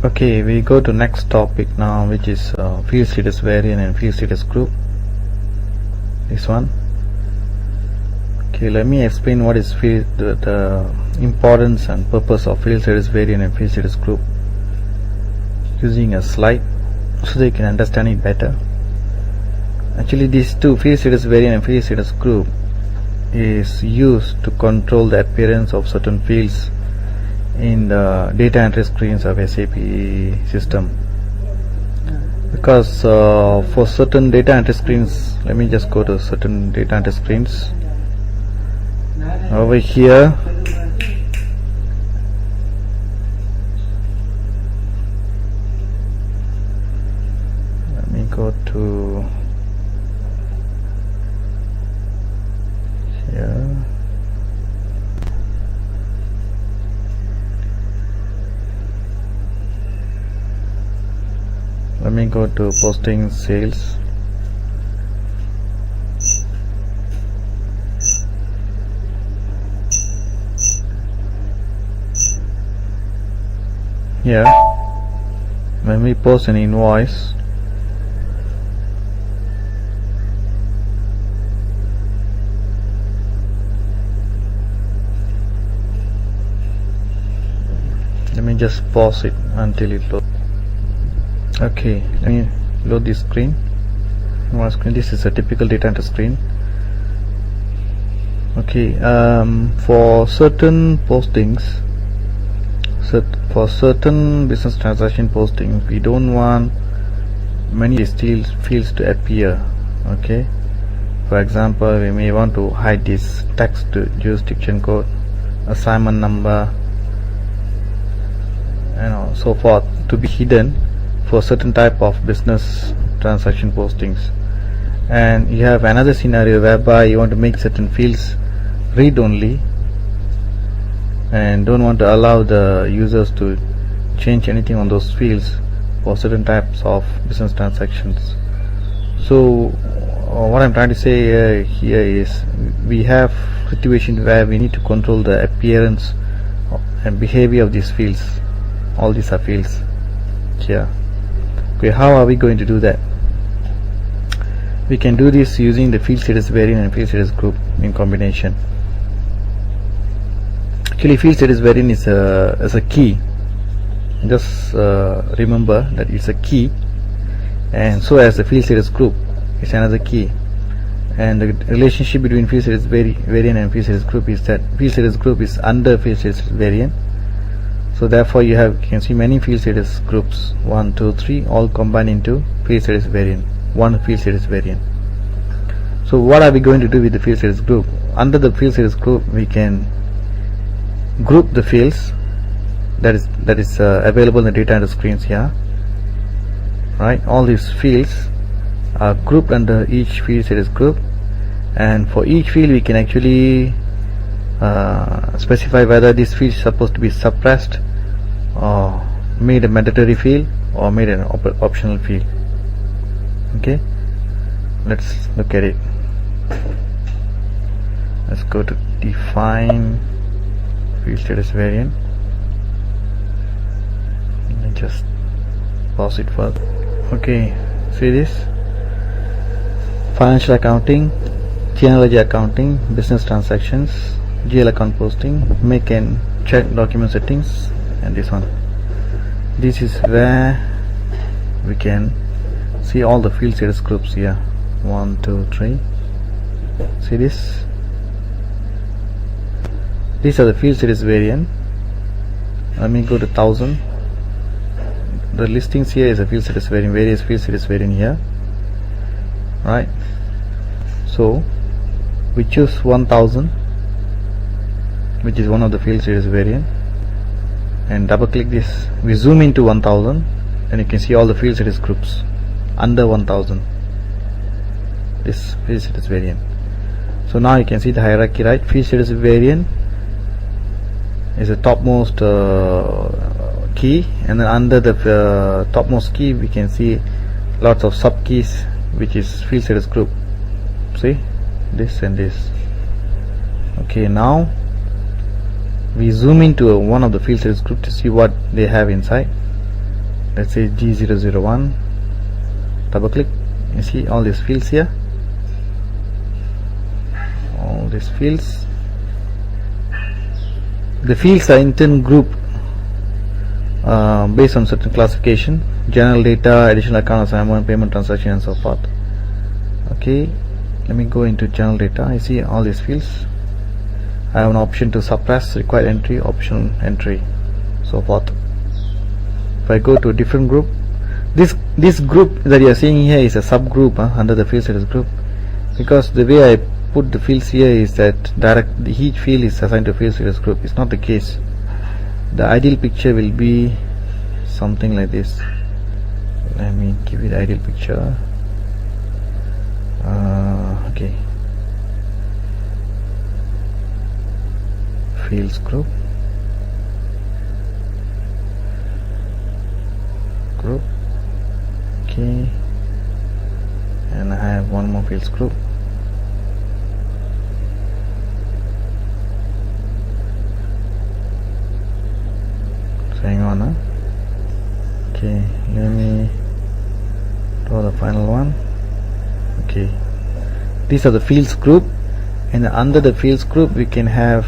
Okay, we go to next topic now, which is field status variant and field status group. This one. Okay, let me explain what is the importance and purpose of field status variant and field status group using a slide so they can understand it better. Actually, these two, field status variant and field status group, is used to control the appearance of certain fields in the data entry screens of SAP system. Because for certain data entry screens, let me just go to certain data entry screens. Over here, let me go to here. Let me go to posting sales. Here, when we post an invoice, let me just pause it until it loads. Okay, let me load this screen. This is a typical data entry screen. Okay, for certain postings, for certain business transaction postings, we don't want many fields to appear. Okay, for example, we may want to hide this text jurisdiction code, assignment number, and so forth, to be hidden for certain type of business transaction postings. And you have another scenario whereby you want to make certain fields read only and don't want to allow the users to change anything on those fields for certain types of business transactions. So what I'm trying to say here is we have situations where we need to control the appearance and behavior of these fields. All these are fields here. Okay, how are we going to do that? We can do this using the field status variant and field status group in combination. Actually, field status variant is a key. Just remember that it's a key, and so as the field status group is another key. And the relationship between field status variant and field status group is that field status group is under field status variant. So therefore you can see many field status groups, 1, 2, 3, all combined into field status variant, one field status variant. So what are we going to do with the field status group? Under the field status group, we can group the fields that is available in the data entry screens here. Right, all these fields are grouped under each field status group, and for each field we can actually specify whether this field is supposed to be suppressed or made a mandatory field or made an optional field. Okay, let's look at it. Let's go to define field status variant. Let me just pause it first. Okay, see this: financial accounting, genealogy accounting, business transactions, GL account posting, make and check document settings, and this one. This is where we can see all the field status groups here. 1, 2, 3. See this? These are the field status variant. Let me go to 1000. The listings here is a field status variant, various field status variant here. Right? So we choose 1000, which is one of the field status variant, and double click this. We zoom into 1000 and you can see all the field status groups under 1000, this field status variant. So now you can see the hierarchy, right? Field status variant is the topmost key, and then under the topmost key we can see lots of sub keys, which is field status group. See, this and this. Okay, now we zoom into one of the field status group to see what they have inside. let's say G001, double click. You see all these fields here, all these fields. The fields are intent group based on certain classification: general data, additional account assignment, payment transaction, and so forth. Okay, let me go into general data. I see all these fields. I have an option to suppress, required entry, optional entry, so forth. If I go to a different group, this group that you are seeing here is a subgroup under the field status group, because the way I put the fields here is that each field is assigned to a field status group. It's not the case. The ideal picture will be something like this. Let me give you the ideal picture. Okay, fields group, okay, and I have one more fields group. So hang on, okay, let me draw the final one. Okay, these are the fields group, and under the fields group we can have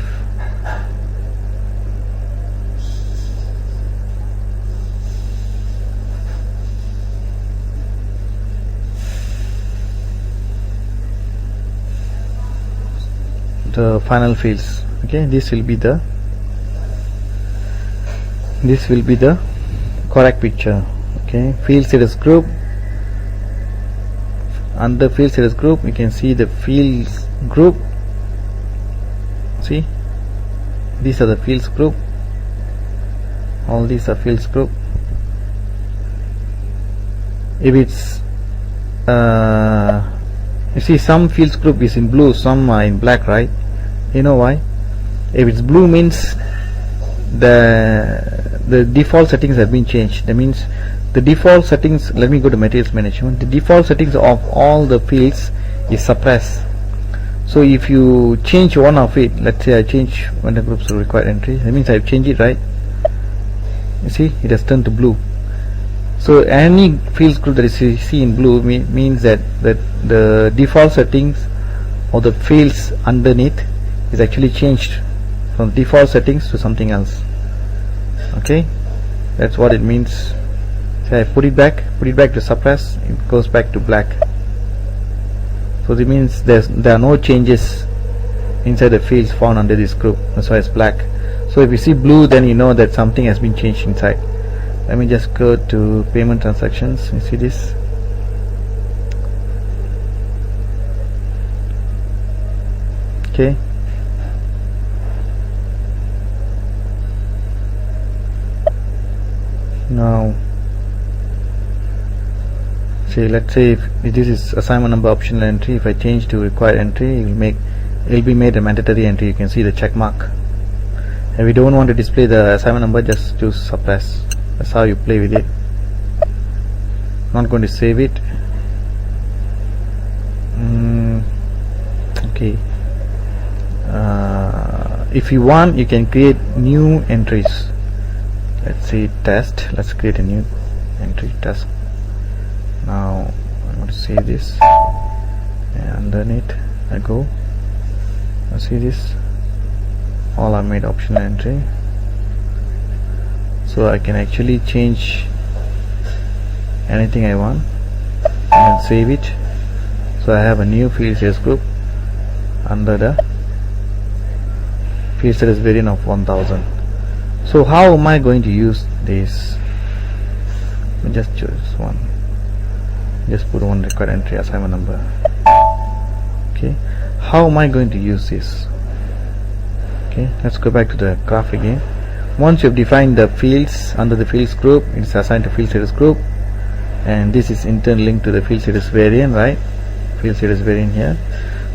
the final fields. Okay, this will be the correct picture. Okay, field status group. Under field status group you can see the fields group. See, these are the fields group. All these are fields group. If it's you see, some fields group is in blue, some are in black, right? You know why? If it's blue means the default settings have been changed. That means the default settings, let me go to materials management, the default settings of all the fields is suppressed. So if you change one of it, let's say I change vendor groups to required entry, that means I've changed it, right? You see, it has turned to blue. So any fields group that is see in blue means that the default settings of the fields underneath is actually changed from default settings to something else. Okay, that's what it means. So I put it back to suppress, it goes back to black. So it means there are no changes inside the fields found under this group. That's why it's black. So if you see blue, then you know that something has been changed inside. Let me just go to payment transactions. You see this? Okay. Now, see, let's say if this is assignment number optional entry, if I change to required entry, it will be made a mandatory entry. You can see the check mark. And we don't want to display the assignment number, just choose suppress. That's how you play with it. Not going to save it. Okay. If you want, you can create new entries. Let's say test. Let's create a new entry, test. Now I'm going to save this, and underneath I go. I see this. All are made optional entry. So I can actually change anything I want and save it. So I have a new field status group under the field status variant of 1000. So how am I going to use this? Let me just choose one. Just put one required entry assignment number. Okay, how am I going to use this? Okay, let's go back to the graph again. Once you have defined the fields under the fields group, it is assigned to field status group, and this is in turn linked to the field status variant, right? Field status variant here.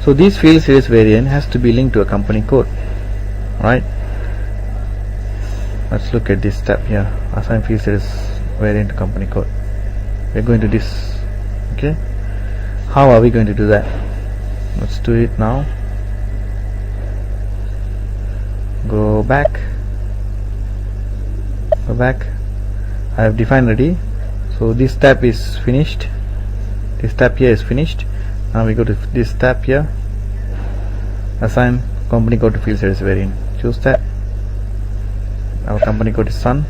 So this field status variant has to be linked to a company code, right? Let's look at this step here. Assign field status variant to company code. We're going to this. Okay, how are we going to do that? Let's do it now. Go back. I have defined already So this tab is finished. This tab here is finished. Now we go to this tab here, assign company code to field status variant. Choose that. Our company code is Sun.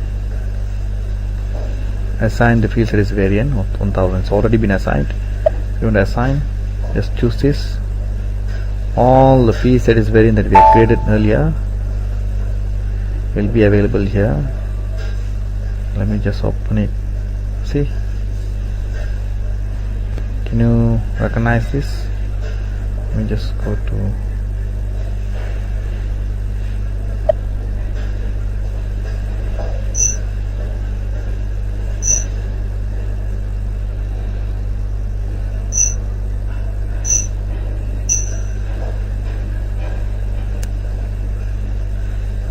Assign the field status variant of 1000. It's already been assigned. You want to assign, just choose this. All the field status variant that we have created earlier will be available here. Let me just open it. See, can you recognize this? Let me just go to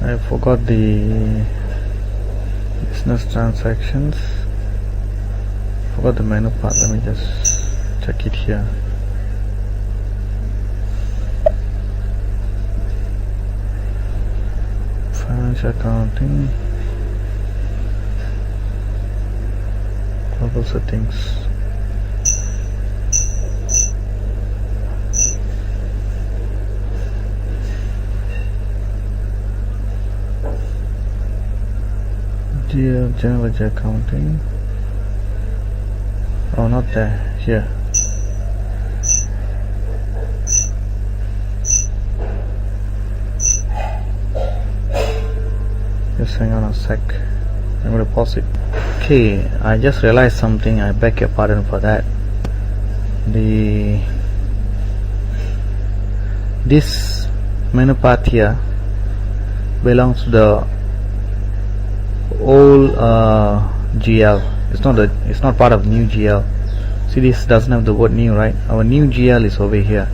I forgot the business transactions. Forgot the menu part. Let me just check it here. Financial accounting, global settings. General ledger accounting. Oh, not there. Here. Just hang on a sec. I'm going to pause it. Okay, I just realized something. I beg your pardon for that. This menu path here belongs to the old GL. It's not part of new GL. See, this doesn't have the word new, right? Our new GL is over here.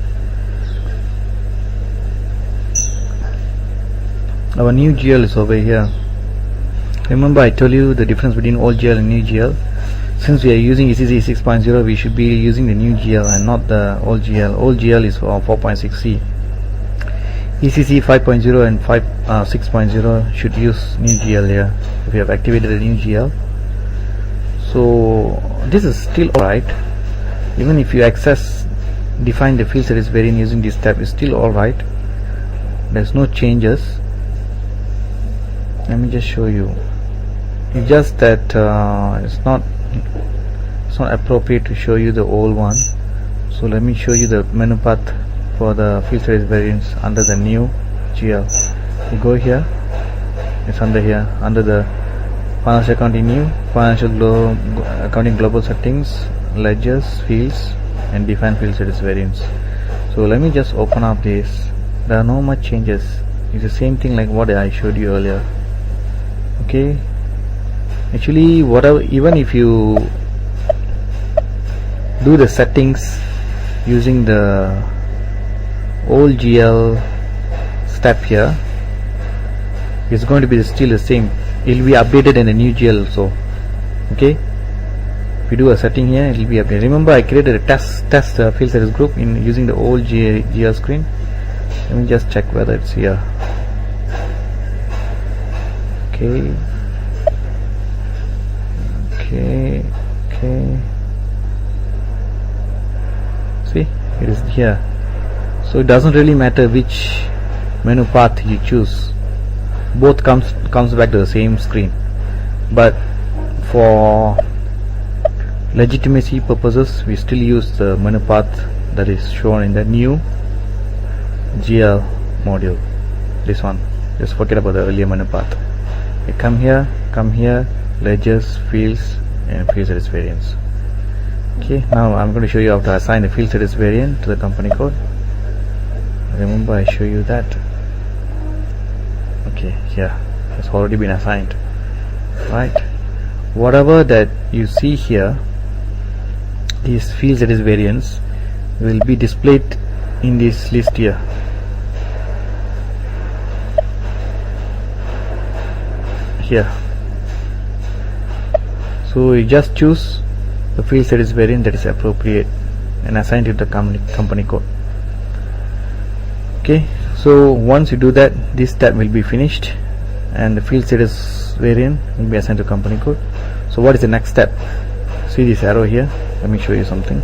Our new GL is over here. Remember I told you the difference between old GL and new GL. Since we are using ECC 6.0, we should be using the new GL and not the old GL. Old GL is for 4.6C. ECC 5.0 and 6.0 should use new GL here if you have activated the new GL. So this is still alright. Even if you define the field status variant using this tab, is still alright. There's no changes. Let me just show you. It's just that it's not appropriate to show you the old one. So let me show you the menu path for the field status variants under the new GL. You go here, it's under here, under the financial accounting new, accounting global settings, ledgers, fields, and define field status variants. So let me just open up this. There are no much changes. It's the same thing like what I showed you earlier. Okay, actually whatever, even if you do the settings using the old GL step here, it's going to be still the same. It will be updated in the new GL also. Okay, if you do a setting here, it will be updated. Remember I created a test field status group in using the old GL screen. Let me just check whether it's here. Okay, see, it is here. So it doesn't really matter which menu path you choose, both comes back to the same screen. But for legitimacy purposes, we still use the menu path that is shown in the new GL module. This one, just forget about the earlier menu path. You come here, ledgers, fields, and field status variants. Okay, now I'm going to show you how to assign the field status variant to the company code. Remember I show you that. Okay, here it's already been assigned, right? Whatever that you see here, these field status variants will be displayed in this list here. So you just choose the field status variant that is appropriate and assign it to the company code. Okay, so once you do that, this tab will be finished and the field status variant will be assigned to company code. So what is the next step? See this arrow here? Let me show you something.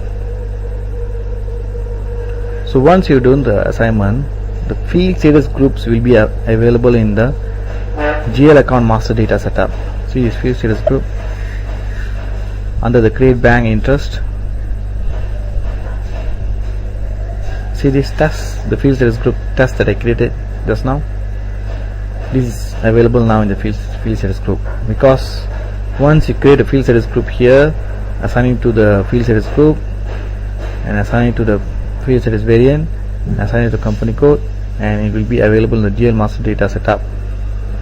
So once you've done the assignment, the field status groups will be available in the GL account master data setup. See this field status group under the create bank interest. See this test, the field status group test that I created just now. This is available now in the field status group, because once you create a field status group here, assigning to the field status group and assigning to the field status variant, assigning to company code, and it will be available in the GL master data setup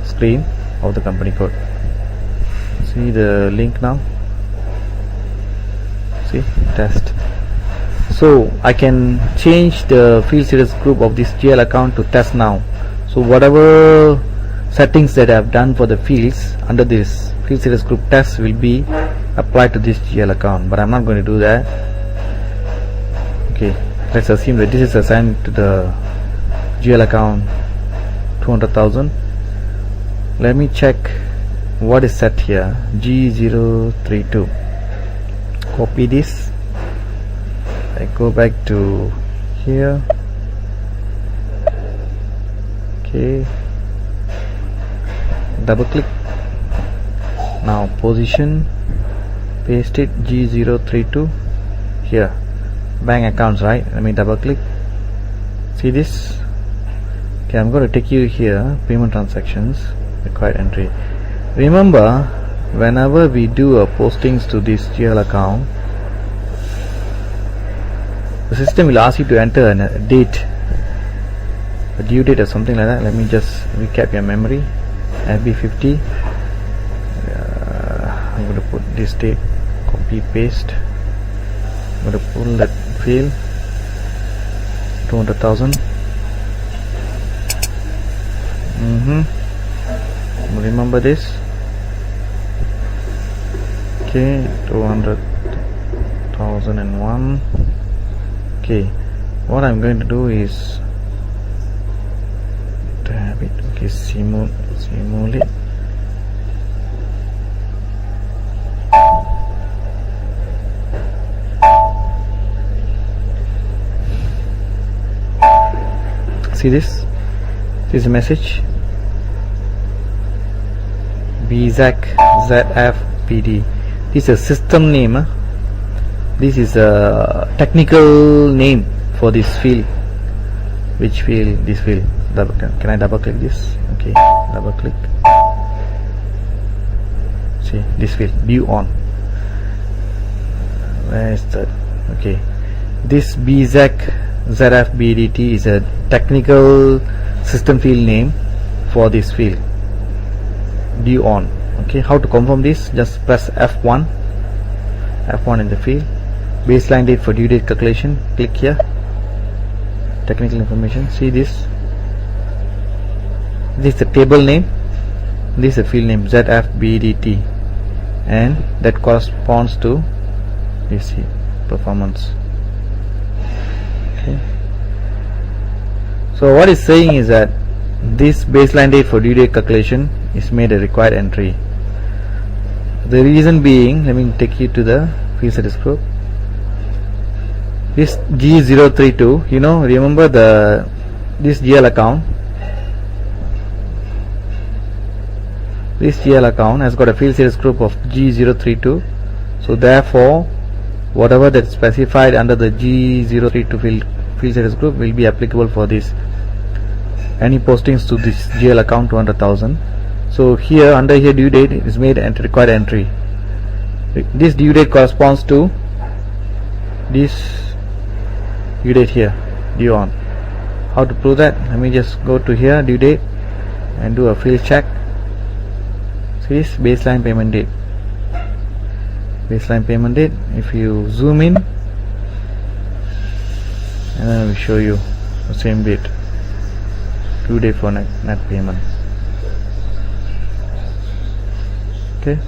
screen of the company code. See the link now. See test. So I can change the field status group of this GL account to test now. So whatever settings that I have done for the fields under this field status group test will be applied to this GL account, but I'm not going to do that. Okay, let's assume that this is assigned to the GL account 200,000. Let me check what is set here. G032. Copy this. I go back to here. Okay, double click. Now position, paste it, G032 here, bank accounts, right? Let me double click. See this? Okay, I'm going to take you here, payment transactions, required entry. Remember, whenever we do postings to this GL account, the system will ask you to enter a date, a due date or something like that. Let me just recap your memory. FB50. I'm going to put this date, copy paste. I'm going to pull that field, 200,000. Remember this. Okay, 200,001. Okay, what I'm going to do is tab it. Okay, simulate. See this? This is a message. BZAC-ZFPD. This is a system name. This is a technical name for this field. Which field? This field. Can I double click this? Okay, double click. See this field, view on. Where is that? Okay, this BZAC-ZFBDT is a technical system field name for this field. Due on. Okay, how to confirm this? Just press F1 in the field. Baseline date for due date calculation. Click here. Technical information. See this. This is the table name. This is the field name ZFBDT, and that corresponds to this performance. Okay. So what it's saying is that this baseline date for due date calculation is made a required entry. The reason being, let me take you to the field status group. This G032, remember this GL account. This GL account has got a field status group of G032. So therefore, whatever that's specified under the G032 field status group will be applicable for this. Any postings to this GL account 200,000. So here under here due date is made and required entry. This due date corresponds to this due date here, due on. How to prove that? Let me just go to here, due date, and do a field check. See this baseline payment date. Baseline payment date. If you zoom in, and then I will show you the same date. Due date for net payment. Okay.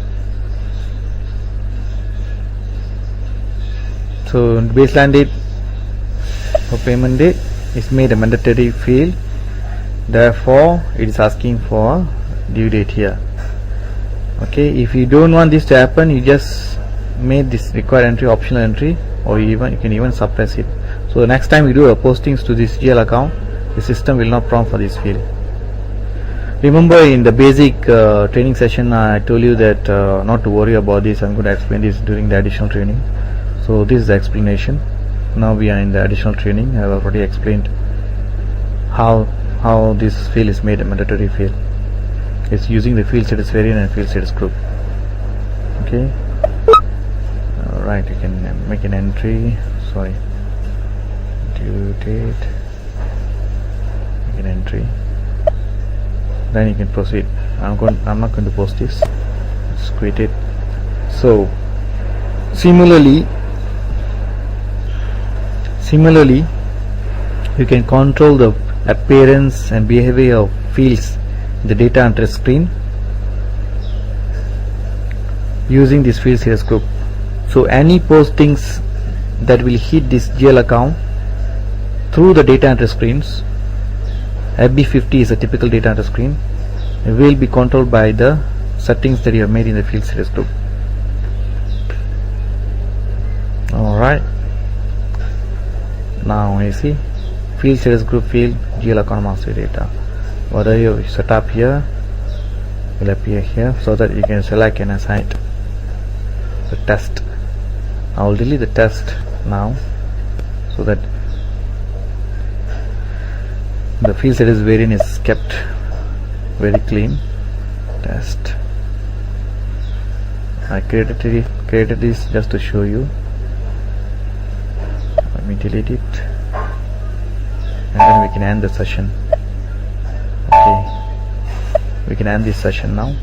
So baseline date for payment date is made a mandatory field. Therefore, it is asking for due date here. Okay. If you don't want this to happen, you just made this required entry optional entry, or you can even suppress it. So the next time you do a postings to this GL account, the system will not prompt for this field. Remember, in the basic training session I told you that not to worry about this. I'm going to explain this during the additional training. So this is the explanation. Now we are in the additional training. I have already explained how this field is made a mandatory field. It's using the field status variant and field status group. Okay. Alright, you can make an entry. Sorry. Due date. Make an entry. Then you can proceed. I'm not going to post this. Just create it. So similarly you can control the appearance and behavior of fields in the data entry screen using this field status group. So any postings that will hit this GL account through the data entry screens, FB50 is a typical data entry screen, it will be controlled by the settings that you have made in the field status group. Alright, now you see field status group field GL account master data. Whether you set up here, will appear here, so that you can select and assign the test. I will delete the test now, so that the field status variant is kept very clean. Test. I created this just to show you. Let me delete it, and then we can end the session. Okay, we can end this session now.